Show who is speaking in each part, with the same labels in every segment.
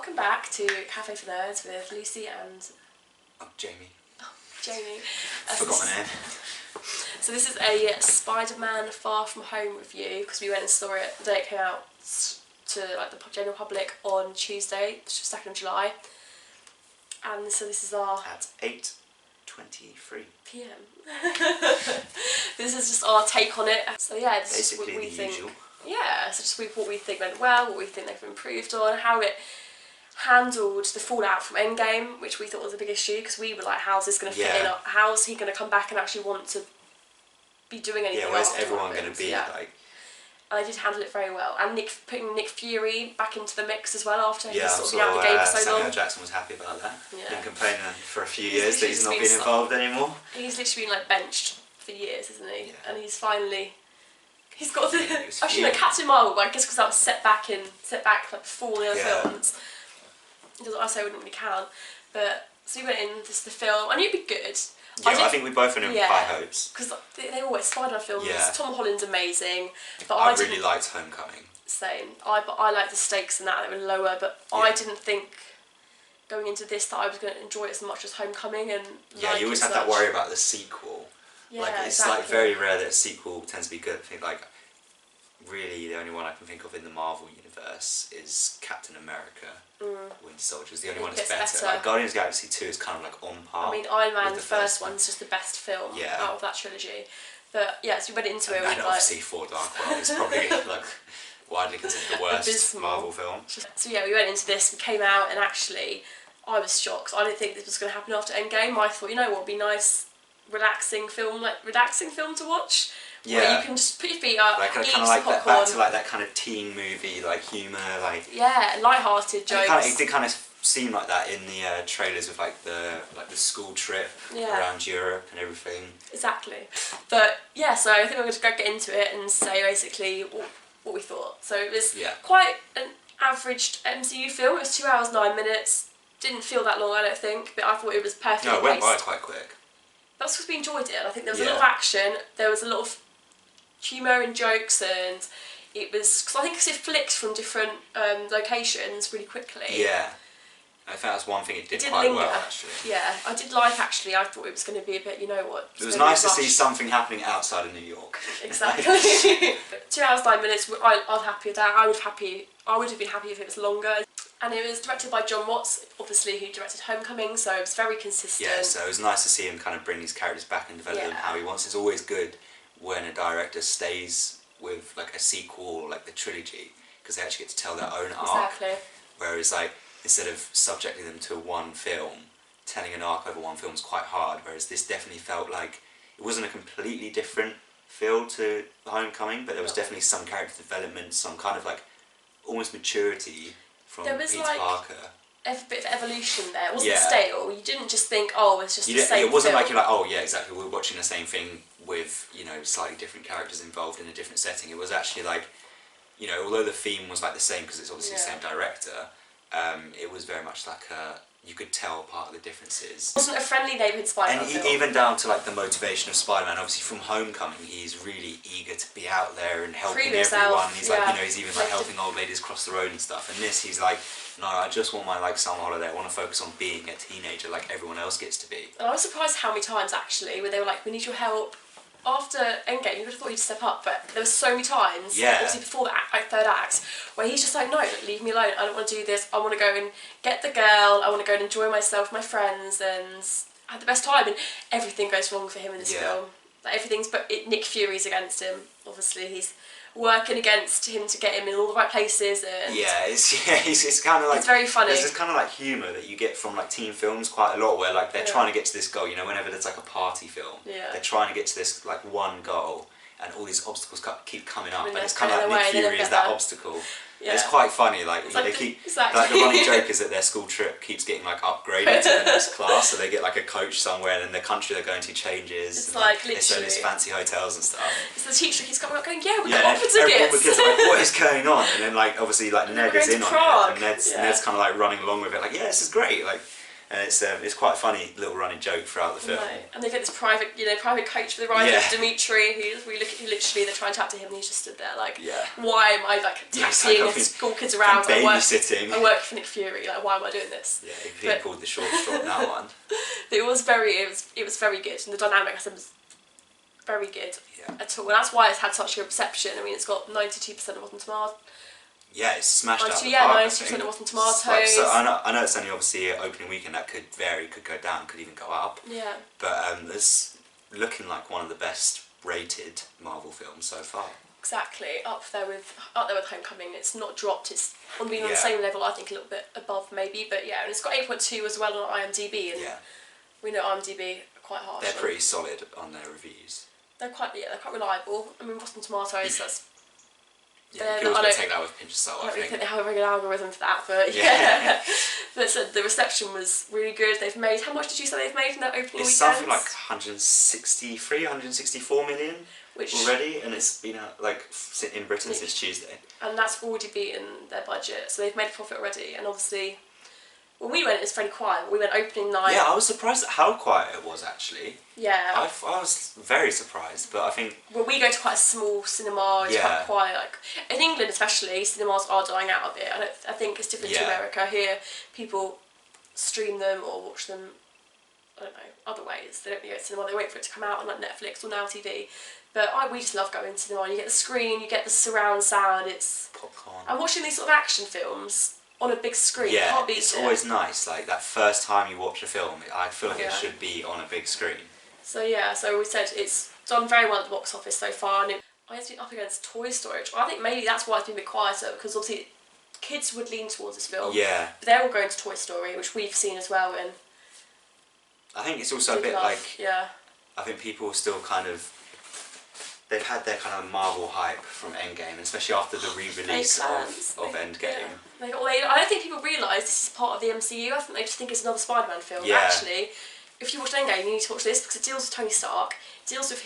Speaker 1: welcome back to Cafe for Nerds with Lucy and...
Speaker 2: Oh, Jamie.
Speaker 1: Oh, Jamie.
Speaker 2: Forgot my name.
Speaker 1: So this is a Spider-Man Far From Home review, because we went and saw it the day it came out to like the general public on Tuesday, 2nd of July. And so this is our...
Speaker 2: At 8:23
Speaker 1: PM. This is just our take on it. So yeah, this
Speaker 2: basically
Speaker 1: is what we
Speaker 2: the
Speaker 1: think.
Speaker 2: usual.
Speaker 1: Yeah, so just what we think went well, what we think they've improved on, how it handled the fallout from Endgame, which we thought was a big issue, because we were like, how's this going to fit in? How's he going to come back and actually want to be doing anything?
Speaker 2: Yeah, where's everyone going to be like?
Speaker 1: And they did handle it very well. And putting Nick Fury back into the mix as well after he's sort of been
Speaker 2: so,
Speaker 1: out of the game for so long.
Speaker 2: Samuel Jackson was happy about that.
Speaker 1: Yeah.
Speaker 2: Been complaining for a few years that he's not been involved anymore.
Speaker 1: He's literally been like benched for years, isn't he?
Speaker 2: Yeah.
Speaker 1: And he's finally... He's got the... Actually, no, Captain Marvel, I guess because that was set back like before the other films. I say I wouldn't really count. But, so we went in the film. I knew it'd be good.
Speaker 2: Yeah, I think we both went in with high hopes.
Speaker 1: Because they always, Spider-Man films, Tom Holland's amazing. But
Speaker 2: I really liked Homecoming.
Speaker 1: Same. But I liked the stakes in that, they were lower. But I didn't think going into this that I was going to enjoy it as much as Homecoming. And
Speaker 2: yeah, you always have that worry about the sequel.
Speaker 1: Yeah,
Speaker 2: like it's like very rare that a sequel tends to be good. I think like really the only one I can think of in the Marvel universe is Captain America. Winter Soldier is the only one that's better. Like Guardians of the Galaxy 2 is kind of like on par.
Speaker 1: I mean, Iron Man, the first one's just the best film out of that trilogy. But yeah, so we went into it.
Speaker 2: And obviously Thor: Dark World is probably like widely considered the worst Marvel film.
Speaker 1: So yeah, we went into this, we came out, and actually I was shocked. I didn't think this was going to happen after Endgame. I thought, you know what would be nice, relaxing film to watch.
Speaker 2: Yeah.
Speaker 1: Where you can just put your feet up,
Speaker 2: like kind of like that, back to like that kind of teen movie, like humour, like
Speaker 1: light-hearted jokes.
Speaker 2: It did kind of seem like that in the trailers with like the school trip around Europe and everything.
Speaker 1: Exactly. But yeah, so I think we're going to go get into it and say basically what we thought. So it was quite an average MCU film. It was 2 hours 9 minutes. Didn't feel that long, I don't think, but I thought it was perfectly paced.
Speaker 2: No, it went by quite quick.
Speaker 1: That's because we enjoyed it. I think there was a lot of action. There was a lot of humour and jokes, and it was because it flicked from different locations really quickly.
Speaker 2: Yeah, I think that's one thing it did quite well actually.
Speaker 1: Yeah, I did like actually. I thought it was going to be a bit, you know what?
Speaker 2: It was nice to see something happening outside of New York.
Speaker 1: Exactly. 2 hours 9 minutes. I was happy with that. I would have been happy if it was longer. And it was directed by Jon Watts, obviously, who directed Homecoming, so it was very consistent.
Speaker 2: Yeah, so it was nice to see him kind of bring these characters back and develop them how he wants. It's always good when a director stays with like a sequel or like the trilogy, because they actually get to tell their own arc.
Speaker 1: Exactly.
Speaker 2: Whereas like, instead of subjecting them to one film, telling an arc over one film is quite hard, whereas this definitely felt like it wasn't a completely different feel to Homecoming, but there was definitely some character development, some kind of like almost maturity from Peter Parker.
Speaker 1: A bit of evolution there. It wasn't stale. You didn't just think, oh, it's just the same
Speaker 2: It wasn't
Speaker 1: film.
Speaker 2: like you're like, oh yeah, exactly, we're watching the same thing with, you know, slightly different characters involved in a different setting. It was actually like, you know, although the theme was like the same because it's obviously the same director, it was very much like you could tell part of the differences. It wasn't
Speaker 1: a friendly neighbourhood Spider-Man film.
Speaker 2: And even down to like the motivation of Spider-Man, obviously from Homecoming, he's really eager to be out there and helping everyone. He's like, you know, he's even like helping old ladies cross the road and stuff. And this, he's like, no, I just want my like summer holiday. I want to focus on being a teenager like everyone else gets to be. And
Speaker 1: I was surprised how many times actually where they were like, we need your help. After Endgame, you would have thought he'd step up, but there were so many times, obviously before the third act, where he's just like, no, leave me alone, I don't want to do this, I want to go and get the girl, I want to go and enjoy myself, my friends, and have the best time, and everything goes wrong for him in this film. Like everything's, but Nick Fury's against him, obviously, he's working against him to get him in all the right places, and
Speaker 2: it's kind of like,
Speaker 1: it's very funny.
Speaker 2: There's this kind of like humour that you get from like teen films quite a lot, where like they're trying to get to this goal, you know, whenever there's like a party film, they're trying to get to this like one goal, and all these obstacles keep coming up, and it's kind of like Nick Fury is that obstacle. Yeah. It's quite funny, like they keep like the running joke is that their school trip keeps getting like upgraded to the next class, so they get like a coach somewhere, and then the country they're going to changes.
Speaker 1: It's like literally.
Speaker 2: They stay in these fancy hotels and stuff.
Speaker 1: So the teacher keeps coming up going, yeah, we got offered tickets.
Speaker 2: Like, what is going on? And then like obviously like Ned is in on it, and Ned's kind of like running along with it, like this is great, like. And it's quite a funny little running joke throughout the film.
Speaker 1: Right. And they get this private coach for the ride of Dimitri, who literally they're trying to tap to him, and he's just stood there like, why am I like taxiing school kids around?
Speaker 2: Babysitting.
Speaker 1: I work for Nick Fury. Like, why am I doing this?
Speaker 2: Yeah, he pulled the short straw on that one.
Speaker 1: It was very good, and the dynamic was very good at all. And that's why it's had such a good reception. I mean, it's got 92% of Rotten Tomatoes.
Speaker 2: Yeah, it's smashed out the park.
Speaker 1: 92% of Rotten Tomatoes.
Speaker 2: Like, so I know it's only obviously opening weekend, that could vary, could go down, could even go up.
Speaker 1: Yeah.
Speaker 2: But it's looking like one of the best rated Marvel films so far.
Speaker 1: Exactly, up there with Homecoming. It's not dropped. It's on the same level. I think a little bit above maybe, but yeah, and it's got 8.2 as well on IMDb, and we know IMDb are quite harsh.
Speaker 2: They're pretty solid on their reviews.
Speaker 1: They're quite reliable. I mean, Rotten Tomatoes. That's.
Speaker 2: Yeah, you always take that with a pinch of salt.
Speaker 1: I don't really think they have a very good algorithm for that, but yeah. But so the reception was really good. They've made, how much did you say they've made in that opening weekend?
Speaker 2: It's something like 164 million already, and it's been out in Britain since Tuesday.
Speaker 1: And that's already beaten their budget, so they've made a profit already. And obviously, when we went, it was fairly quiet. We went opening night.
Speaker 2: Yeah, I was surprised at how quiet it was actually.
Speaker 1: Yeah.
Speaker 2: I was very surprised, but I think...
Speaker 1: Well, we go to quite a small cinema, it's quite quiet. Like, in England especially, cinemas are dying out a bit. I think it's different to America. Here, people stream them or watch them, I don't know, other ways. They don't go to cinema, they wait for it to come out on like Netflix or Now TV. But we just love going to cinema. You get the screen, you get the surround sound, it's...
Speaker 2: Popcorn.
Speaker 1: And watching these sort of action films on a big screen,
Speaker 2: yeah,
Speaker 1: can't beat
Speaker 2: it's
Speaker 1: it.
Speaker 2: always nice, like that first time you watch a film, I feel like it should be on a big screen.
Speaker 1: So so we said it's done very well at the box office so far, and I guess it's up against Toy Story, which I think maybe that's why it's been a bit quieter, because obviously kids would lean towards this film.
Speaker 2: Yeah.
Speaker 1: But they're all going to Toy Story, which we've seen as well, and
Speaker 2: I think it's also a bit like, I think people still kind of, they've had their kind of Marvel hype from Endgame, especially after the re-release of Endgame.
Speaker 1: Yeah. I don't think people realise this is part of the MCU. I think they just think it's another Spider-Man film.
Speaker 2: Yeah.
Speaker 1: Actually, if you watch Endgame, you need to watch this because it deals with Tony Stark. It deals with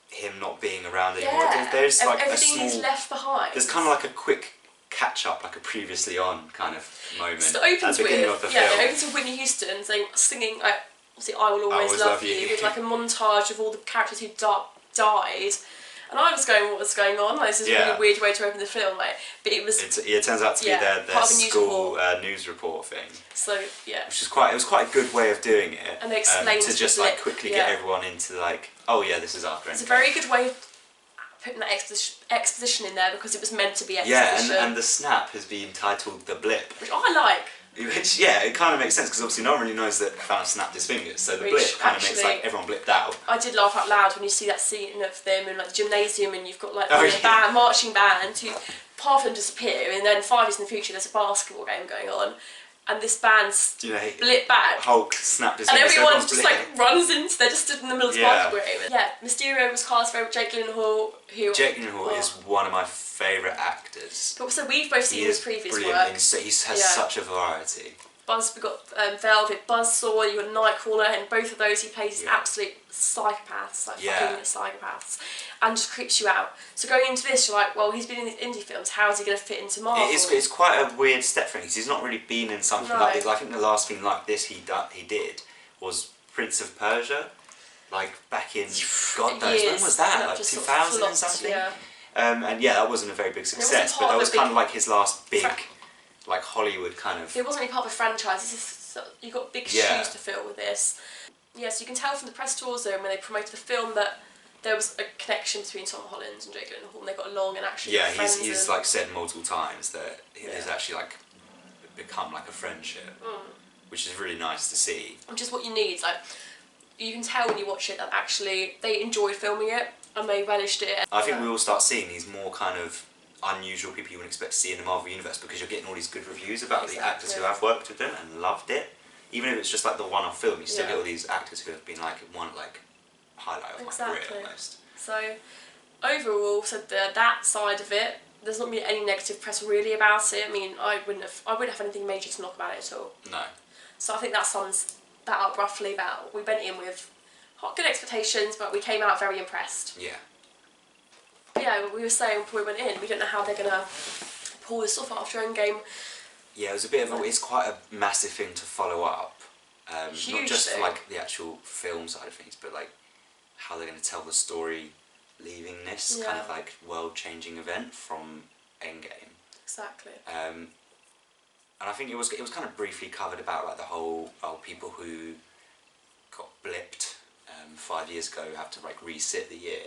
Speaker 1: him
Speaker 2: not being around anymore.
Speaker 1: Yeah.
Speaker 2: There's like
Speaker 1: everything he's left behind.
Speaker 2: There's kind of like a quick catch-up, like a previously on kind of moment.
Speaker 1: So it opens
Speaker 2: with
Speaker 1: it opens with Whitney Houston singing like, obviously I Will Always Love You, with like a montage of all the characters who died. And I was going, what was going on? Like, this is a really weird way to open the film, like, but it was...
Speaker 2: It turns out to be their school news report thing.
Speaker 1: So,
Speaker 2: it was quite a good way of doing it.
Speaker 1: And they explained
Speaker 2: to just like quickly get everyone into like, oh yeah, this is after Endgame.
Speaker 1: It's a very good way of putting that exposition in there because it was meant to be exposition.
Speaker 2: Yeah, and the snap has been titled The Blip.
Speaker 1: Which I like.
Speaker 2: Which, it kind of makes sense because obviously no one really knows that Thanos snapped his fingers, so the blip kind of makes like everyone blipped out.
Speaker 1: I did laugh out loud when you see that scene of them in like the gymnasium and you've got like the marching band who half of them disappear, and then 5 years in the future there's a basketball game going on and this band's blip back.
Speaker 2: Hulk snapped his fingers.
Speaker 1: And everyone just like runs into, they're just stood in the middle of the basketball game. Yeah, Mysterio was cast for Jake Gyllenhaal,
Speaker 2: Jake Gyllenhaal is one of my favourite actors.
Speaker 1: But also we've both seen his previous work.
Speaker 2: He has such a variety.
Speaker 1: We got Velvet, Buzzsaw, you got Nightcrawler, and both of those he plays absolute psychopaths, like fucking psychopaths, and just creeps you out. So going into this, you're like, well, he's been in these indie films, how is he going to fit into Marvel?
Speaker 2: It's quite a weird step for him, because he's not really been in something like this. I think the last thing like this he did was Prince of Persia, like back in, God knows, when was that? Like 2000 and something?
Speaker 1: Yeah.
Speaker 2: And that wasn't a very big success, but that was kind of like his last big... like Hollywood kind of...
Speaker 1: It wasn't really part of a franchise, you got big shoes to fill with this. Yeah, so you can tell from the press tours though, when they promoted the film, that there was a connection between Tom Holland and Jake Gyllenhaal, and they got along and actually
Speaker 2: he's like said multiple times that there's actually like become like a friendship, which is really nice to see.
Speaker 1: Which is what you need, like, you can tell when you watch it that actually they enjoyed filming it and they relished it.
Speaker 2: I think we will start seeing these more kind of unusual people you would expect to see in the Marvel Universe, because you're getting all these good reviews about the actors who have worked with them and loved it. Even if it's just like the one-off film, you still get all these actors who have been like one highlight of my career almost.
Speaker 1: So overall, that side of it, there's not been any negative press really about it. I mean, I wouldn't have anything major to knock about it at all.
Speaker 2: No.
Speaker 1: So I think that sums that up roughly. About we went in with good expectations, but we came out very impressed.
Speaker 2: Yeah.
Speaker 1: Yeah, we were saying before we went in, we don't know how they're going to pull this off after Endgame.
Speaker 2: Yeah, it was a bit of it's quite a massive thing to follow up.
Speaker 1: Huge
Speaker 2: not just
Speaker 1: thing.
Speaker 2: for like the actual film side of things, but like how they're going to tell the story leaving this kind of like world-changing event from Endgame.
Speaker 1: Exactly.
Speaker 2: And I think it was kind of briefly covered about like the whole people who got blipped 5 years ago have to like resit the year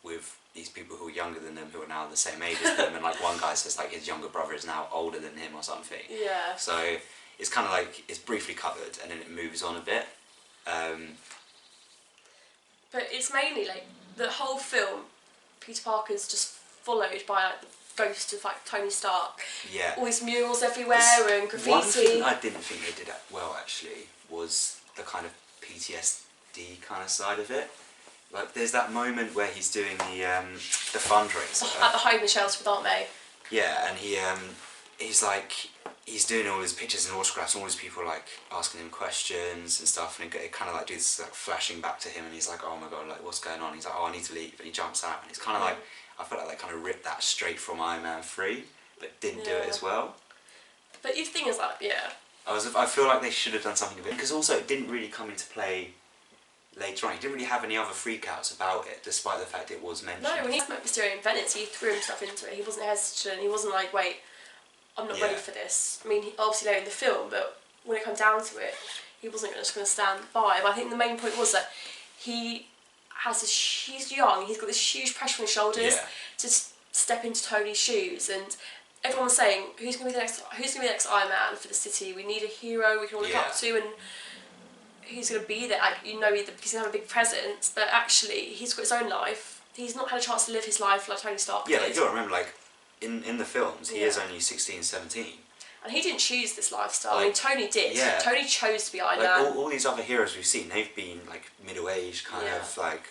Speaker 2: with these people who are younger than them who are now the same age as them, and like one guy says like his younger brother is now older than him or something.
Speaker 1: Yeah.
Speaker 2: So it's kind of like it's briefly covered and then it moves on a bit.
Speaker 1: But it's mainly like the whole film, Peter Parker's just followed by like the ghost of like Tony Stark.
Speaker 2: Yeah.
Speaker 1: All these murals everywhere and graffiti.
Speaker 2: One thing I didn't think they did that well actually was the kind of PTSD kind of side of it. Like there's that moment where he's doing the fundraiser
Speaker 1: at the homeless shelter with Aunt May.
Speaker 2: Yeah, and he's doing all his pictures and autographs, and all these people like asking him questions and stuff, and it kind of like does like flashing back to him, and he's like, oh my god, like what's going on? He's like, oh, I need to leave, and he jumps out, and it's kind of like I felt like they kind of ripped that straight from Iron Man 3, but didn't do it as well.
Speaker 1: But the thing is like,
Speaker 2: I feel like they should have done something a bit, because also it didn't really come into play later on. He didn't really have any other freakouts about it, despite the fact it was mentioned.
Speaker 1: No, when he met Mysterio in Venice, he threw himself into it. He wasn't hesitant. He wasn't like, wait, I'm not ready for this. I mean, obviously later in the film, but when it comes down to it, he wasn't just going to stand by. But I think the main point was that he has this. He's young. He's got this huge pressure on his shoulders to step into Tony's shoes, and everyone was saying, who's going to be the next Iron Man for the city? We need a hero we can all look up to, and who's going to be there? Like, you know, because he's going to have a big presence, but actually he's got his own life. He's not had a chance to live his life like Tony Stark did.
Speaker 2: Yeah, like, you got to remember, like, in the films, he is only 16, 17.
Speaker 1: And he didn't choose this lifestyle. Like, I mean, Tony did.
Speaker 2: Yeah.
Speaker 1: Tony chose to be Iron
Speaker 2: Man.
Speaker 1: Man.
Speaker 2: All these other heroes we've seen, they've been, like, middle-aged kind of, like,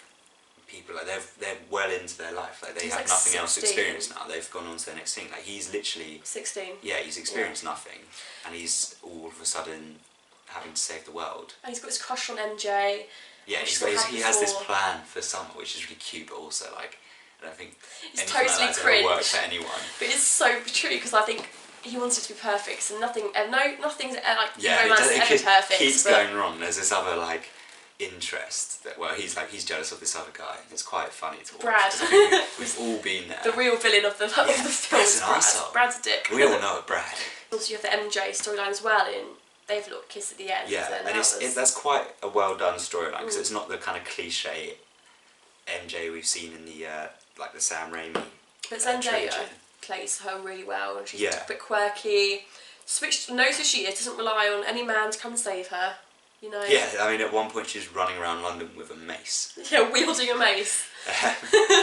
Speaker 2: people. Like, they're well into their life. Like, they have like nothing 16. Else to experience now. They've gone on to the next thing. Like, he's literally...
Speaker 1: 16.
Speaker 2: Yeah, he's experienced nothing. And he's all of a sudden having to save the world.
Speaker 1: And he's got his crush on MJ.
Speaker 2: Yeah, he has this plan for summer, which is really cute, but also, like, I don't think
Speaker 1: it's totally like cringe.
Speaker 2: Work for anyone.
Speaker 1: But it's so true, because I think he wants it to be perfect, so nothing's like romance ever perfect.
Speaker 2: Keeps going wrong. There's this other like interest that he's jealous of this other guy. It's quite funny to watch.
Speaker 1: Brad.
Speaker 2: We've all been there.
Speaker 1: The real villain of the film is Brad. Brad's a dick.
Speaker 2: We all know it, Brad.
Speaker 1: Also, you have the MJ storyline as well, and they have a little kiss at the end.
Speaker 2: Yeah, and that's quite a well done storyline, because it's not the kind of cliche MJ we've seen in the like the Sam Raimi.
Speaker 1: But Zendaya plays her really well, and she's a bit quirky. Knows who she is, doesn't rely on any man to come and save her. You know.
Speaker 2: Yeah, I mean, at one point she's running around London with a mace.
Speaker 1: Yeah, wielding a mace.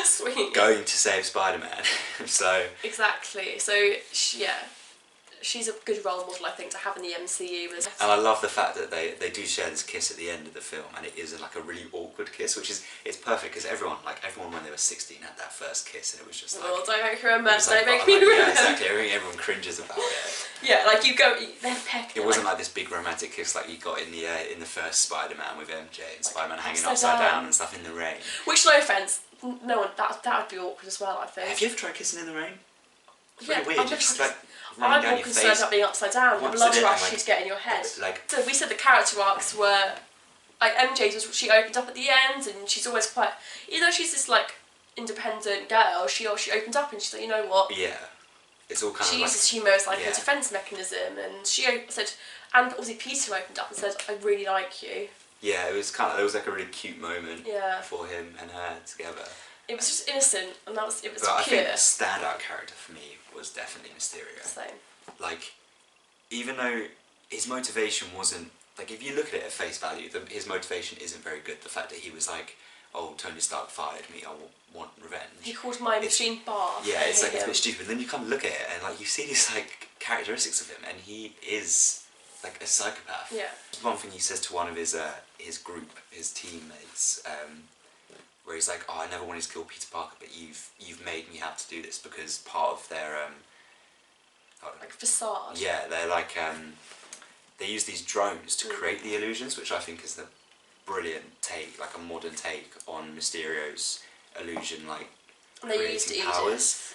Speaker 1: Sweet.
Speaker 2: Going to save Spider-Man. So.
Speaker 1: Exactly. So she's a good role model, I think, to have in the MCU.
Speaker 2: And I love the fact that they do share this kiss at the end of the film, and it is like a really awkward kiss, which is perfect, because everyone when they were 16 had that first kiss, and it was just like,
Speaker 1: oh, don't make me remember, don't make me remember.
Speaker 2: Yeah, exactly. Everyone cringes about it.
Speaker 1: Yeah, like they're peck.
Speaker 2: It wasn't like this big romantic kiss like you got in the first Spider-Man with MJ and Spider-Man hanging upside down and stuff in the rain.
Speaker 1: Which, no offence, no one that would be awkward as well, I think.
Speaker 2: Have you ever tried kissing in the rain? It's
Speaker 1: really
Speaker 2: weird. You're just like.
Speaker 1: I'm more concerned about being upside down. The blood rush you'd get in your head. So we said the character arcs were like MJ's she opened up at the end, and she's always quite, even though she's this like independent girl, she opened up and she's like, you know what?
Speaker 2: Yeah, it's all kind of.
Speaker 1: She uses humour as like a defence mechanism, and she said, and obviously Peter opened up and said, I really like you. Yeah,
Speaker 2: it was there was like a really cute moment for him and her together.
Speaker 1: It was just innocent, and it was
Speaker 2: but
Speaker 1: pure.
Speaker 2: I think the standout character for me was definitely Mysterio.
Speaker 1: Same.
Speaker 2: Like, even though his motivation wasn't, like, if you look at it at face value, his motivation isn't very good. The fact that he was like, oh, Tony Stark fired me, I want revenge.
Speaker 1: He called my machine bar.
Speaker 2: Yeah, it's like, it's a bit stupid. Then you come look at it, and like, you see these like characteristics of him, and he is like a psychopath.
Speaker 1: Yeah.
Speaker 2: One thing he says to one of his group, his teammates, where he's like, oh, I never wanted to kill Peter Parker, but you've made me have to do this, because part of their
Speaker 1: like facade.
Speaker 2: Yeah, they're like they use these drones to create the illusions, which I think is the brilliant take, like a modern take on Mysterio's illusion, like
Speaker 1: and they used
Speaker 2: creating powers.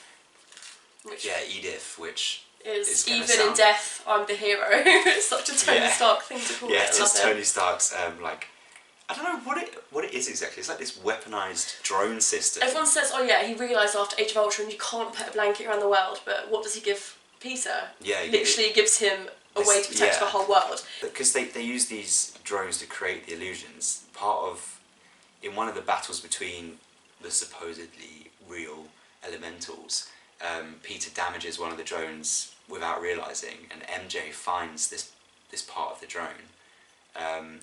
Speaker 2: Edith, which
Speaker 1: is even in death, I'm the hero. It's such a Tony Stark thing to call it.
Speaker 2: Yeah, it's just Tony Stark's, like, I don't know what it is exactly. It's like this weaponised drone system.
Speaker 1: Everyone says, oh yeah, he realised after Age of Ultron you can't put a blanket around the world, but what does he give Peter?
Speaker 2: Yeah,
Speaker 1: literally gives him a way to protect the whole world.
Speaker 2: Because they use these drones to create the illusions. In one of the battles between the supposedly real elementals, Peter damages one of the drones without realising, and MJ finds this part of the drone, and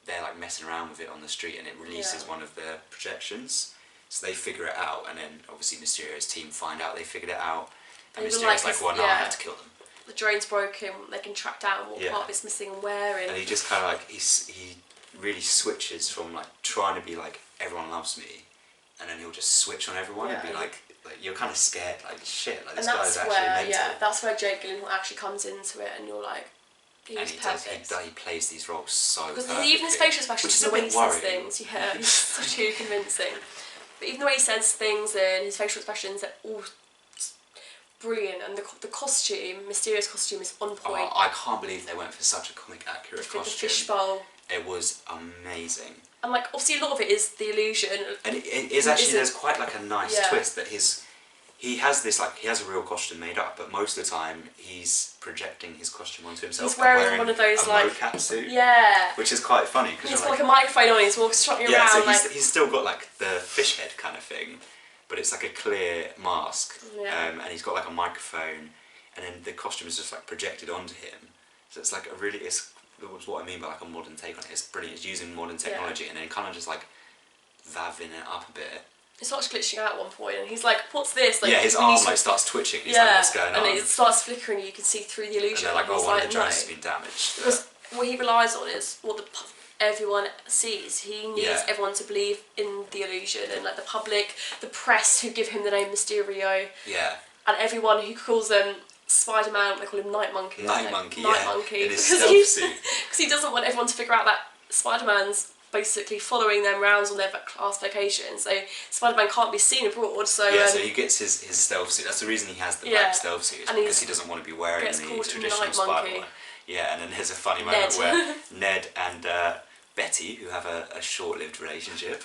Speaker 2: they're like messing around with it on the street, and it releases one of the projections. So they figure it out, and then obviously Mysterio's team find out they figured it out, and Mysterio's like, well, no, I have to kill them.
Speaker 1: The drone's broken, they can track down what part of it's missing and where.
Speaker 2: And he just kind of like, he really switches from like trying to be like, everyone loves me, and then he'll just switch on everyone and be like you're kind of scared, like shit, like this guy's actually mental.
Speaker 1: Yeah, that's where Jake Gyllenhaal actually comes into it, and you're like,
Speaker 2: he plays these roles so perfectly.
Speaker 1: Because even his facial expressions, the way he says things, he's so too convincing. But even the way he says things and his facial expressions, they're all brilliant, and the costume, Mysterio's costume, is on point.
Speaker 2: Oh, I can't believe they went for such a comic accurate costume.
Speaker 1: The fishbowl.
Speaker 2: It was amazing.
Speaker 1: And like, obviously a lot of it is the illusion.
Speaker 2: And it is actually, there's quite like a nice twist that he has a real costume made up, but most of the time he's projecting his costume onto himself.
Speaker 1: He's wearing one of those
Speaker 2: mocap suit.
Speaker 1: Yeah.
Speaker 2: Which is quite funny.
Speaker 1: He's got like a microphone on, he's walking strutting around.
Speaker 2: So he's still got like the fish head kind of thing, but it's like a clear mask.
Speaker 1: Yeah.
Speaker 2: And he's got like a microphone, and then the costume is just like projected onto him. So it's like it's what I mean by like a modern take on it. It's brilliant. It's using modern technology and then kind of just like vabbing it up a bit.
Speaker 1: It starts glitching out at one point, and he's like, "What's this?" Like,
Speaker 2: his arm like starts twitching. He's like, "What's going on?"
Speaker 1: And it starts flickering. You can see through the illusion.
Speaker 2: And they're like, "Oh, one of the drones has been damaged."
Speaker 1: Because what he relies on is what everyone sees. He needs everyone to believe in the illusion, and like the public, the press who give him the name Mysterio.
Speaker 2: Yeah.
Speaker 1: And everyone who calls them Spider-Man, they call him Night Monkey.
Speaker 2: Night Monkey. In his
Speaker 1: stealth suit. Because he doesn't want everyone to figure out that Spider-Man's basically following them rounds on their class vacation, so Spider-Man can't be seen abroad. So
Speaker 2: so he gets his stealth suit. That's the reason he has the black stealth suit, is because he doesn't want to be wearing the traditional Spider-Man. Yeah, and then there's a funny moment where Ned and Betty, who have a short-lived relationship,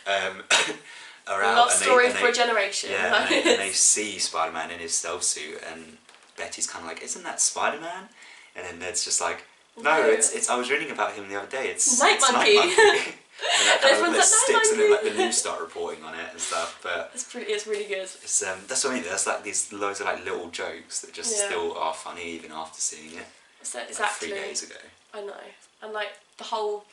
Speaker 2: are out.
Speaker 1: Love story for a generation.
Speaker 2: Yeah, and they see Spider-Man in his stealth suit, and Betty's kind of like, "Isn't that Spider-Man?" And then Ned's just like, "No, it's. I was reading about him the other day. It's
Speaker 1: Night Monkey."
Speaker 2: And that kind of sticks, and then like the news start reporting on it and stuff. But
Speaker 1: it's really good.
Speaker 2: It's that's what I mean. There's like these loads of like little jokes that just still are funny even after seeing it.
Speaker 1: So exactly.
Speaker 2: Like 3 days ago.
Speaker 1: I know, and like the whole,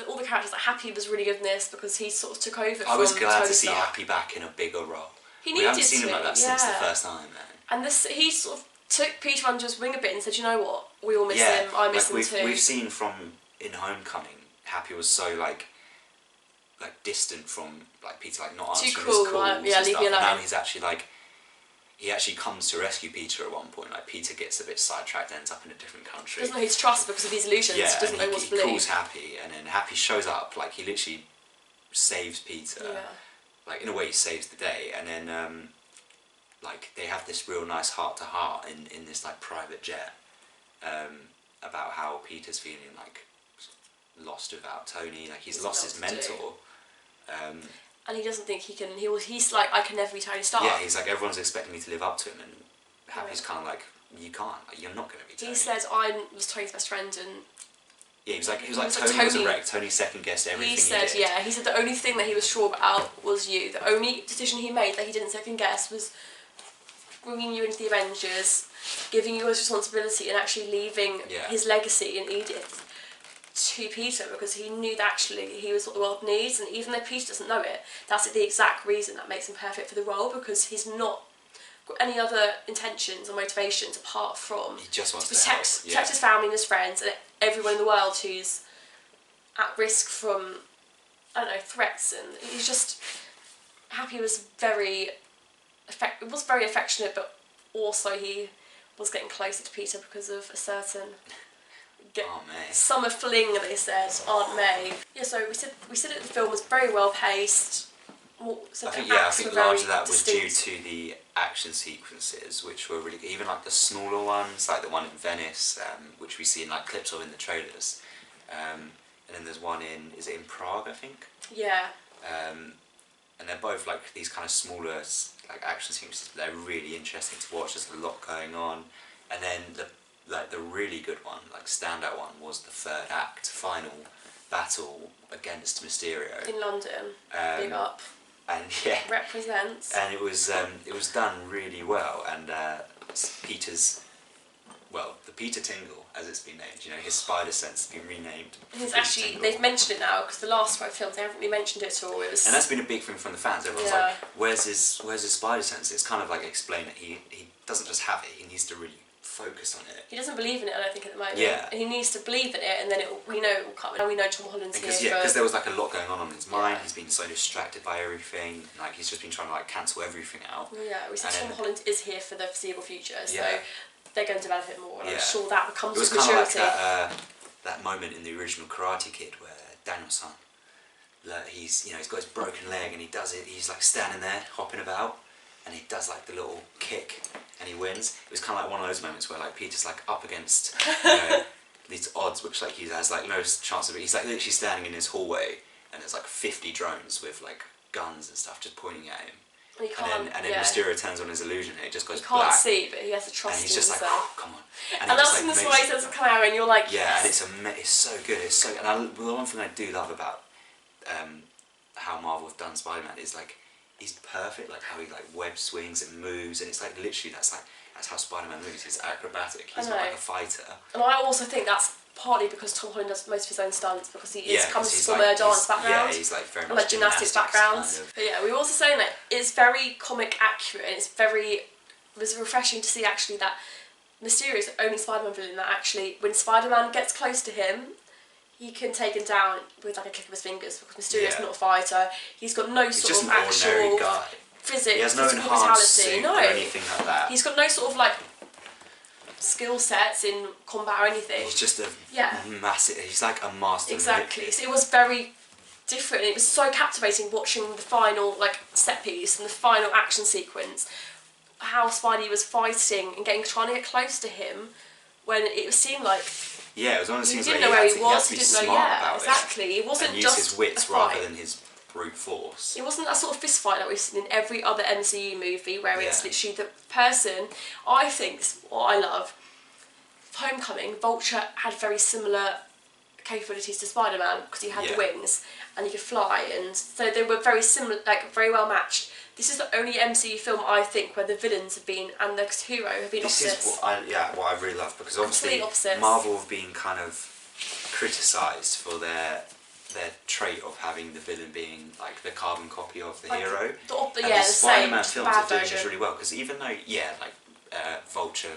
Speaker 1: all the characters. Like Happy was really good in this because he sort of took over.
Speaker 2: I was glad
Speaker 1: Tony
Speaker 2: to see
Speaker 1: Stark.
Speaker 2: Happy back in a bigger role.
Speaker 1: We
Speaker 2: haven't seen him like that since the first time, man.
Speaker 1: And he sort of took Peter under his wing a bit and said, "You know what? We all miss him. I miss him too."
Speaker 2: We've seen from in Homecoming, Happy was so like distant from like Peter, like not answering his calls and
Speaker 1: leave me alone.
Speaker 2: And now he's actually like, he actually comes to rescue Peter at one point. Like Peter gets a bit sidetracked, ends up in a different country.
Speaker 1: Doesn't know who to trust because of these illusions.
Speaker 2: Yeah,
Speaker 1: doesn't know what to believe.
Speaker 2: He calls Happy, and then Happy shows up. Like he literally saves Peter.
Speaker 1: Yeah.
Speaker 2: Like in a way, he saves the day, and then like they have this real nice heart to heart in this like private jet about how Peter's feeling like lost without Tony. Like he's lost his mentor.
Speaker 1: And he doesn't think he can. He's like, I can never be Tony Stark.
Speaker 2: Yeah, he's like, everyone's expecting me to live up to him, and Happy's kind of like, you can't. Like, you're not going to be Tony.
Speaker 1: He said, I was Tony's best friend, and
Speaker 2: yeah, he was like Tony was a wreck. Tony second guessed everything he did.
Speaker 1: He said the only thing that he was sure about was you. The only decision he made that he didn't second guess was bringing you into the Avengers, giving you his responsibility, and actually leaving his legacy in Edith to Peter, because he knew that actually he was what the world needs, and even though Peter doesn't know it, that's the exact reason that makes him perfect for the role, because he's not got any other intentions or motivations apart from
Speaker 2: he just wants
Speaker 1: to protect his family and his friends and everyone in the world who's at risk from, I don't know, threats. And he's just Happy was very affectionate, but also he was getting closer to Peter because of a certain summer fling, they said, Aunt May. Yeah, so we said that the film was very well paced, So
Speaker 2: I think largely that was due to the action sequences, which were really even like the smaller ones, like the one in Venice, which we see in like clips of in the trailers, and then there's one is it in Prague, I think?
Speaker 1: Yeah.
Speaker 2: And they're both like these kind of smaller like action sequences. They're really interesting to watch. There's a lot going on, and then the really good one, like standout one, was the third act final battle against Mysterio
Speaker 1: in London. Big up.
Speaker 2: And yeah,
Speaker 1: represents.
Speaker 2: And it was done really well. And the Peter Tingle, as it's been named, his spider sense has been renamed.
Speaker 1: He's actually, they've mentioned it now, because the last 5 films, they haven't really mentioned it at all. And
Speaker 2: that's been a big thing from the fans. Everyone's like, where's his spider sense? It's kind of like explain that he doesn't just have it, he needs to really focus on it.
Speaker 1: He doesn't believe in it, I don't think, at the moment.
Speaker 2: Yeah.
Speaker 1: And he needs to believe in it, and then we know it will come. And we know Tom Holland's here.
Speaker 2: Because there was like a lot going on in his mind. He's been so distracted by everything. Like he's just been trying to like cancel everything out.
Speaker 1: Yeah, we said Tom Holland is here for the foreseeable future, so they're going to develop it more. And I'm sure that becomes with maturity. It was kind of like
Speaker 2: that moment in the original Karate Kid where Daniel-san, he's got his broken leg and he does it. He's like standing there hopping about. And he does like the little kick and he wins. It was kind of like one of those moments where like Peter's like up against these odds which like he has like no chance of it. He's like literally standing in his hallway and there's like 50 drones with like guns and stuff just pointing at him.
Speaker 1: And he can't,
Speaker 2: and then Mysterio turns on his illusion and it just goes
Speaker 1: black. He
Speaker 2: can't
Speaker 1: see, but he has to trust
Speaker 2: and he's just
Speaker 1: himself.
Speaker 2: like, oh, come on.
Speaker 1: And that's in this way he says Clara and you're like,
Speaker 2: yes. And it's so good. It's so. And the one thing I do love about how Marvel have done Spider-Man is like, he's perfect, like how he like web swings and moves, and it's like literally that's how Spider-Man moves. He's acrobatic. He's not like a fighter.
Speaker 1: And I also think that's partly because Tom Holland does most of his own stunts because he comes from a dance background.
Speaker 2: Yeah, he's like very much
Speaker 1: like gymnastics background.
Speaker 2: Kind of.
Speaker 1: But yeah, we were also saying that it's very comic accurate. And it was refreshing to see actually that Mysterio is the only Spider-Man villain that actually, when Spider-Man gets close to him, he can take him down with like a click of his fingers because Mysterio's not a fighter. He's got no sort of actual physics,
Speaker 2: he has no enhanced suit or anything like that.
Speaker 1: He's got no sort of like skill sets in combat or anything.
Speaker 2: He's just a massive. He's like a master.
Speaker 1: Exactly. So it was very different. It was so captivating watching the final like set piece and the final action sequence. How Spidey was fighting and trying to get close to him when it seemed like.
Speaker 2: Yeah, it was one of the things where
Speaker 1: he didn't know where he was.
Speaker 2: He
Speaker 1: didn't know. Yeah, exactly. It wasn't
Speaker 2: and
Speaker 1: just
Speaker 2: use his wits rather than his brute force.
Speaker 1: It wasn't that sort of fist fight that we've seen in every other MCU movie where it's literally the person. I think what I love. Homecoming, Vulture had very similar capabilities to Spider-Man because he had the wings and he could fly, and so they were very similar, like very well matched. This is the only MCU film I think where the villains have been and the hero have been opposites.
Speaker 2: This is what I really love, because obviously Marvel have been kind of criticised for their trait of having the villain being like the carbon copy of the hero. The Spider-Man films are doing this really well, because even though Vulture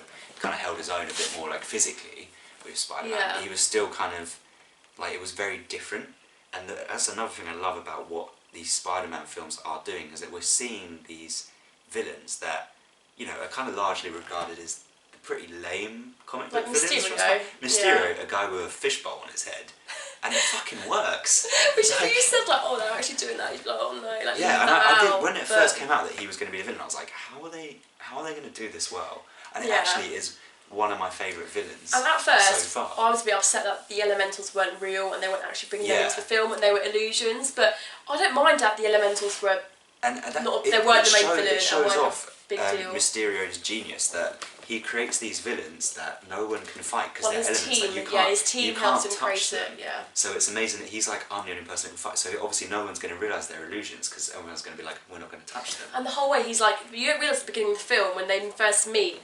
Speaker 2: kind of held his own a bit more like physically with Spider-Man, he was still kind of like, it was very different. And that's another thing I love about what these Spider-Man films are doing, is that we're seeing these villains that, are kind of largely regarded as pretty lame comic book villains. Mysterio, a guy with a fishbowl on his head, and it fucking works.
Speaker 1: Which you said like, oh, they're actually doing that. You're like, oh no, like
Speaker 2: I did when it first came out that he was going to be the villain. I was like, how are they going to do this well? And it actually is one of my favourite villains. And at first, so far.
Speaker 1: I was a bit upset that the Elementals weren't real and they weren't actually bringing them into the film and they were illusions. But I don't mind that the Elementals were they weren't the main villain.
Speaker 2: It shows off
Speaker 1: big deal.
Speaker 2: Mysterio's genius that he creates these villains that no one can fight because they're elements
Speaker 1: team,
Speaker 2: that
Speaker 1: his team helps him create it. Yeah.
Speaker 2: So it's amazing that he's like, I'm the only person who can fight. So obviously no one's going to realise they're illusions because everyone's going to be like, we're not going to touch them.
Speaker 1: And the whole way he's like, you don't realise at the beginning of the film when they first meet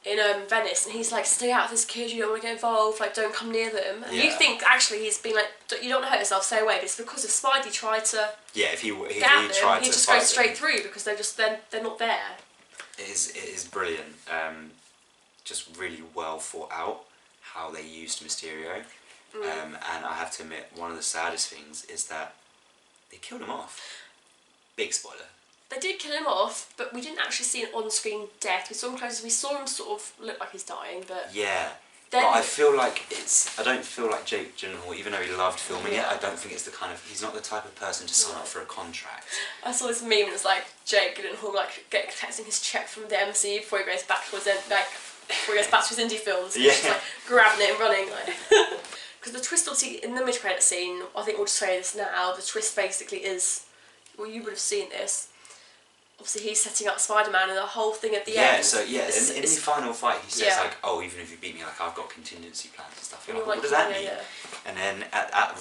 Speaker 1: in Venice, and he's like, stay out of this kid, you don't want to get involved, like don't come near them. And you think actually he's been like, you don't want to hurt yourself, stay away. But it's because if Spidey tried to
Speaker 2: if he
Speaker 1: tried
Speaker 2: to,
Speaker 1: he'd just go straight through because they're not there.
Speaker 2: It is brilliant. Just really well thought out how they used Mysterio. And I have to admit, one of the saddest things is that they killed him off. Big spoiler.
Speaker 1: They did kill him off, but we didn't actually see an on-screen death. We saw him close, we saw him sort of look like he's dying, but...
Speaker 2: Yeah,
Speaker 1: Then
Speaker 2: but I feel like I don't feel like Jake Gyllenhaal, even though he loved filming it, I don't think it's the kind of, he's not the type of person to sign up for a contract.
Speaker 1: I saw this meme and it's like Jake Gyllenhaal like collecting his check from the MC before he goes back to his indie films.
Speaker 2: Yeah.
Speaker 1: He's just like grabbing it and running like. Because the twist, obviously, in the mid-credit scene, I think we'll just say this now, the twist basically is, well, you would have seen this, obviously he's setting up Spider-Man and the whole thing at the end.
Speaker 2: In the final fight he says like, oh, even if you beat me, like I've got contingency plans and stuff. You're like, what does that mean? And then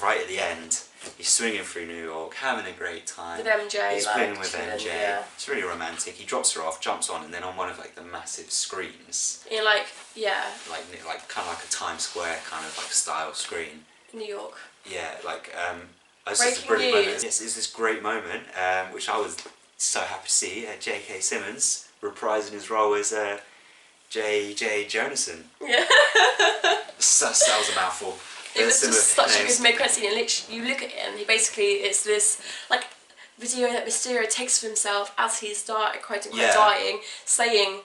Speaker 2: right at the end, he's swinging through New York, having a great time.
Speaker 1: With MJ.
Speaker 2: He's playing with MJ. Yeah. It's really romantic. He drops her off, jumps on, and then on one of like the massive screens.
Speaker 1: You're like, like
Speaker 2: kind of like a Times Square kind of like style screen.
Speaker 1: New York.
Speaker 2: Yeah, like it's just a brilliant moment. It's this great moment, which I was so happy to see J.K. Simmons reprising his role as J.J. Jonasson.
Speaker 1: Yeah.
Speaker 2: That was a mouthful.
Speaker 1: It was just such a good mid-credit scene, and literally, you look at him, it's this, like, video that Mysterio takes of himself as he's quote-unquote dying, saying,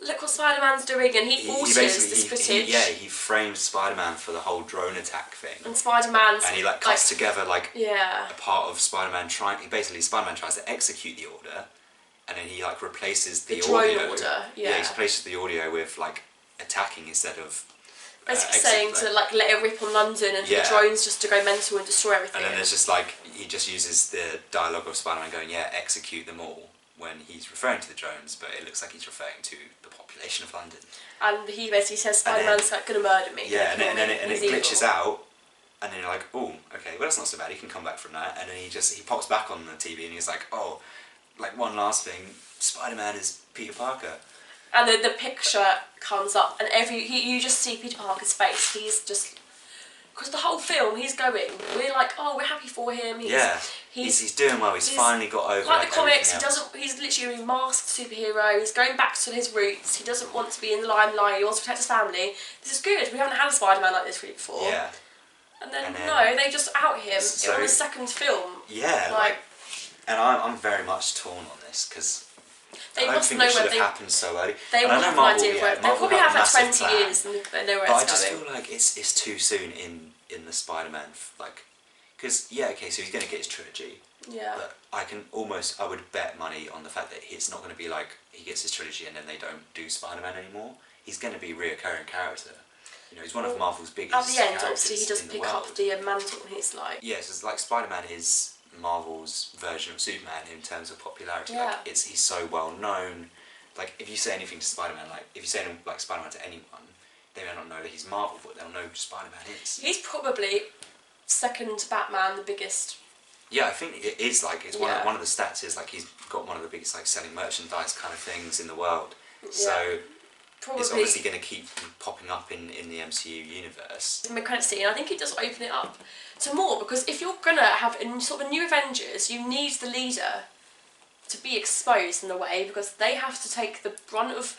Speaker 1: look what Spider-Man's doing, and he alters this footage.
Speaker 2: He frames Spider-Man for the whole drone attack thing.
Speaker 1: And Spider-Man's...
Speaker 2: And he cuts together a part of Spider-Man Spider-Man tries to execute the order, and then he replaces the audio.
Speaker 1: Drone order,
Speaker 2: he replaces the audio with attacking instead of...
Speaker 1: Basically saying to let it rip on London and for the drones just to go mental and destroy everything.
Speaker 2: And then there's just he just uses the dialogue of Spider-Man going, execute them all, when he's referring to the drones, but it looks like he's referring to the population of London. And
Speaker 1: he basically says Spider-Man's going to murder me.
Speaker 2: Yeah, and then it glitches out, and then you're like, oh, okay, well that's not so bad, he can come back from that. And then he pops back on the TV and he's like, oh, one last thing, Spider-Man is Peter Parker.
Speaker 1: And then the picture comes up, and you just see Peter Parker's face. He's just, because the whole film he's going. We're like, oh, we're happy for him.
Speaker 2: He's doing well. He's finally got over.
Speaker 1: Like the comics, he's literally a masked superhero. He's going back to his roots. He doesn't want to be in the limelight. He wants to protect his family. This is good. We haven't had a Spider-Man like this really before.
Speaker 2: Yeah.
Speaker 1: And then no, they just out him on the second film.
Speaker 2: Yeah. And I'm very much torn on this because.
Speaker 1: They
Speaker 2: I don't think it should have happened so early.
Speaker 1: They will have an idea where... They probably have 20 years and they know where it's going.
Speaker 2: But I just feel like it's too soon in the Spider-Man... Because, so he's going to get his trilogy.
Speaker 1: Yeah.
Speaker 2: But I would bet money on the fact that it's not going to be he gets his trilogy and then they don't do Spider-Man anymore. He's going to be a reoccurring character. He's one of Marvel's biggest characters.
Speaker 1: At the end, obviously, he does pick up the mantle and he's like...
Speaker 2: Yes, it's Spider-Man is... Marvel's version of Superman in terms of popularity. He's so well known. If you say anything to Spider-Man, if you say Spider-Man to anyone, they may not know that he's Marvel, but they'll know who Spider-Man is.
Speaker 1: He's probably second to Batman, the biggest.
Speaker 2: Yeah, I think it is it's one of the stats is he's got one of the biggest selling merchandise kind of things in the world. Yeah. So probably it's obviously going to keep popping up in the MCU universe. The
Speaker 1: mid-credit scene, I think it does open it up to more, because if you're going to have a new Avengers, you need the leader to be exposed in a way, because they have to take the brunt of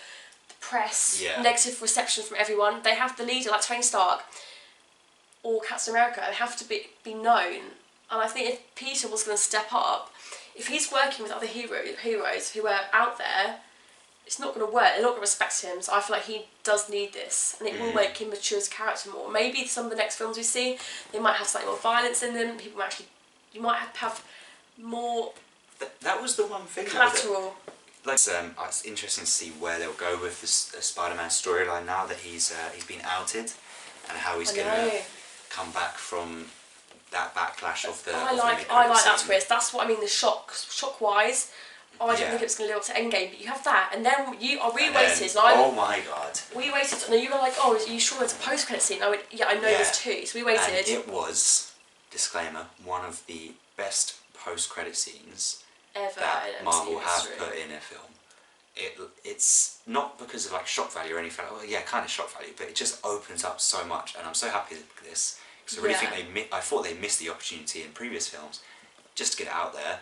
Speaker 1: the press, negative reception from everyone. They have the leader, like Tony Stark or Captain America, they have to be known. And I think if Peter was going to step up, if he's working with other heroes who are out there, it's not going to work. They're not going to respect him. So I feel like he does need this, and it will make him mature as a character more. Maybe some of the next films we see, they might have slightly more violence in them. People might you might have more.
Speaker 2: That was the one thing.
Speaker 1: Collateral.
Speaker 2: It's interesting to see where they'll go with the Spider-Man storyline now that he's been outed, and how he's going to come back from that backlash of the. I like
Speaker 1: that twist. That's what I mean. The shock wise. Oh, I didn't think it was going to live up to Endgame, but you have that, and then we waited.
Speaker 2: Oh my god!
Speaker 1: We waited, and you were like, "Oh, are you sure it's a post-credit scene?" I went, "Yeah, I know there's two." So we waited.
Speaker 2: And it was, disclaimer, one of the best post-credit scenes
Speaker 1: ever
Speaker 2: that Marvel have put in a film. It's not because of shock value or anything. Well, kind of shock value, but it just opens up so much, and I'm so happy with this because I really think I thought they missed the opportunity in previous films just to get it out there.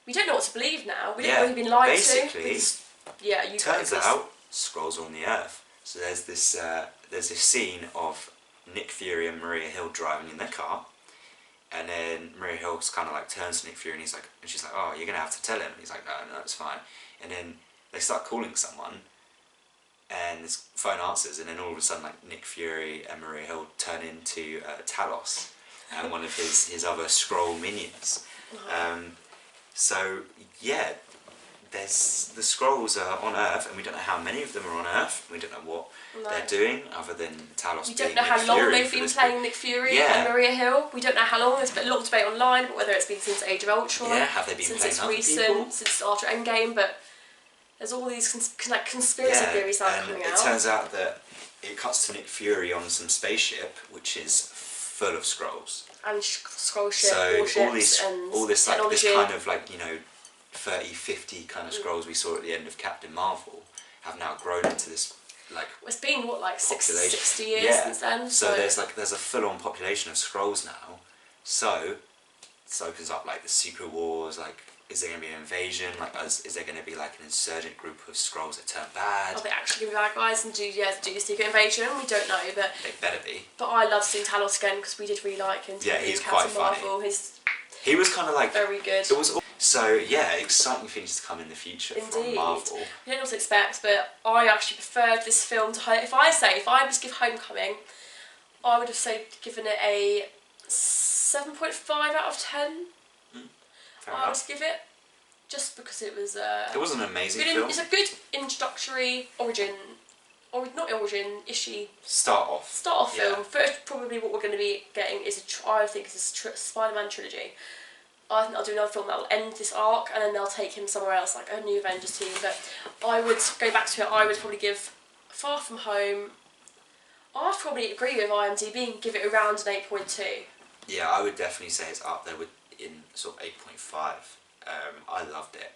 Speaker 1: We don't know what to believe now. We don't know we've been lied
Speaker 2: basically,
Speaker 1: to.
Speaker 2: Turns out, Skrulls are on the Earth. So there's this scene of Nick Fury and Maria Hill driving in their car, and then Maria Hill kind of turns to Nick Fury and she's like, "Oh, you're gonna have to tell him." And he's like, "No, it's fine." And then they start calling someone, and this phone answers, and then all of a sudden, like, Nick Fury and Maria Hill turn into Talos and one of his other Skrull minions. So yeah, there's the Skrulls are on Earth, and we don't know how many of them are on Earth. We don't know what they're doing, other than Talos.
Speaker 1: We don't know how long they've been playing Nick Fury and Maria Hill. We don't know how long. There's been a lot of debate online, but whether it's been since Age of Ultron,
Speaker 2: have they been
Speaker 1: since
Speaker 2: playing
Speaker 1: it's
Speaker 2: other
Speaker 1: recent,
Speaker 2: people?
Speaker 1: since after Endgame. But there's all these conspiracy theories that are coming out.
Speaker 2: It turns out that it cuts to Nick Fury on some spaceship, which is full of Skrulls.
Speaker 1: And Skrull ship,
Speaker 2: so all this like
Speaker 1: technology.
Speaker 2: this kind of like, you know, 30, 50 kind of Skrulls we saw at the end of Captain Marvel have now grown into this like.
Speaker 1: It's been what, like 60 years since then.
Speaker 2: So there's a full-on population of Skrulls now. So this opens up like the Secret Wars. Like, is there going to be an invasion? Like, is there going to be like an insurgent group of Skrulls that turn bad?
Speaker 1: Are they actually going to be bad guys and do the Secret Invasion? We don't know, but
Speaker 2: they better be.
Speaker 1: But I love seeing Talos again because we did really like him.
Speaker 2: Yeah, he's quite funny. He was kind of like
Speaker 1: very good.
Speaker 2: It was so yeah, exciting things to come in the future from Marvel.
Speaker 1: We don't know what to expect, but I actually preferred this film to if I was to give Homecoming, I would have given it a 7.5 out of 10. I would give it, just because it was.
Speaker 2: It was an amazing film.
Speaker 1: It's a good introductory origin-ishy
Speaker 2: start off
Speaker 1: film. First, probably what we're going to be getting is I think it's a Spider-Man trilogy. I think they'll do another film that will end this arc, and then they'll take him somewhere else, like a new Avengers team. But I would go back to it. I would probably give Far From Home. I'd probably agree with IMDb and give it around an 8.2.
Speaker 2: Yeah, I would definitely say it's up there in sort of 8.5. I loved it.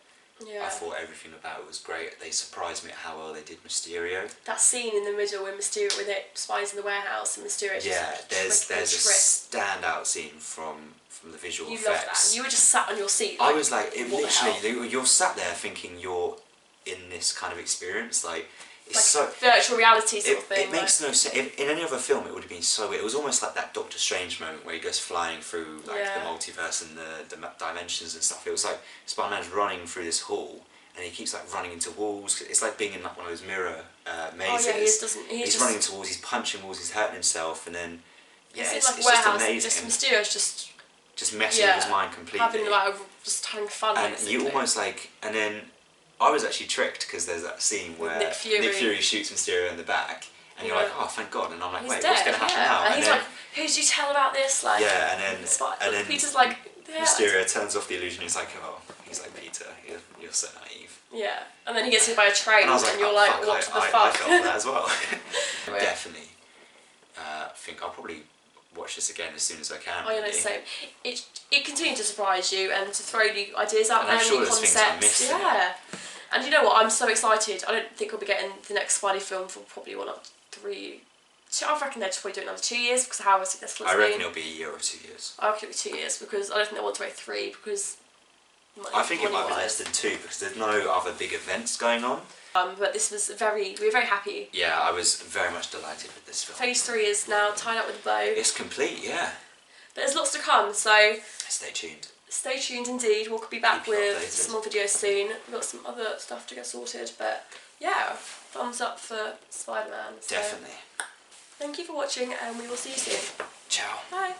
Speaker 1: Yeah.
Speaker 2: I thought everything about it was great. They surprised me at how well they did Mysterio.
Speaker 1: That scene in the middle when Mysterio, with it, Spider's in the warehouse and Mysterio
Speaker 2: there's a standout scene from the visual effects.
Speaker 1: You loved that. You were just sat on your seat.
Speaker 2: I was like, you're sat there thinking you're in this kind of experience, like. It's
Speaker 1: like
Speaker 2: so
Speaker 1: virtual reality sort of thing.
Speaker 2: It makes no sense. In any other film, it would have been so weird. It was almost like that Doctor Strange moment where he goes flying through the multiverse and the dimensions and stuff. It was like Spider-Man's running through this hall and he keeps like running into walls. It's like being in like one of those mirror mazes.
Speaker 1: Oh yeah,
Speaker 2: he's running into walls. He's punching walls. He's hurting himself, and then it's
Speaker 1: like
Speaker 2: just amazing.
Speaker 1: Mysterio's
Speaker 2: just messing with his mind completely.
Speaker 1: Having fun.
Speaker 2: And you almost like, and then. I was actually tricked because there's that scene where Nick Fury shoots Mysterio in the back, and you're like, oh, thank God, and I'm like, wait, what's going to happen now?
Speaker 1: And he's like, who did you tell about this? Like,
Speaker 2: and then
Speaker 1: Peter's like,
Speaker 2: Mysterio turns off the illusion. He's like, Peter, you're so naive.
Speaker 1: Yeah, and then he gets hit by a train,
Speaker 2: and
Speaker 1: you're like, what the fuck?
Speaker 2: I felt that as well. Definitely. I think I'll probably watch this again as soon as I can.
Speaker 1: Oh, yeah, no, same. It continues to surprise you and to throw new ideas out there,
Speaker 2: new
Speaker 1: concepts. And you know what? I'm so excited. I don't think we'll be getting the next Spidey film for probably 3. I reckon they'll just probably do another 2 years because of how successful it's been.
Speaker 2: I reckon it'll be a year or 2 years.
Speaker 1: I reckon it'll be 2 years because I don't think they want to wait 3 because.
Speaker 2: I think it might be less than 2 because there's no other big events going on.
Speaker 1: But this was we were very happy.
Speaker 2: Yeah, I was very much delighted with this film.
Speaker 1: Phase 3 is now tied up with a bow.
Speaker 2: It's complete, yeah.
Speaker 1: But there's lots to come, so.
Speaker 2: Stay tuned.
Speaker 1: Stay tuned indeed. We'll be back with some more videos soon. We've got some other stuff to get sorted, but yeah, thumbs up for Spider-Man. So.
Speaker 2: Definitely.
Speaker 1: Thank you for watching, and we will see you soon.
Speaker 2: Ciao.
Speaker 1: Bye.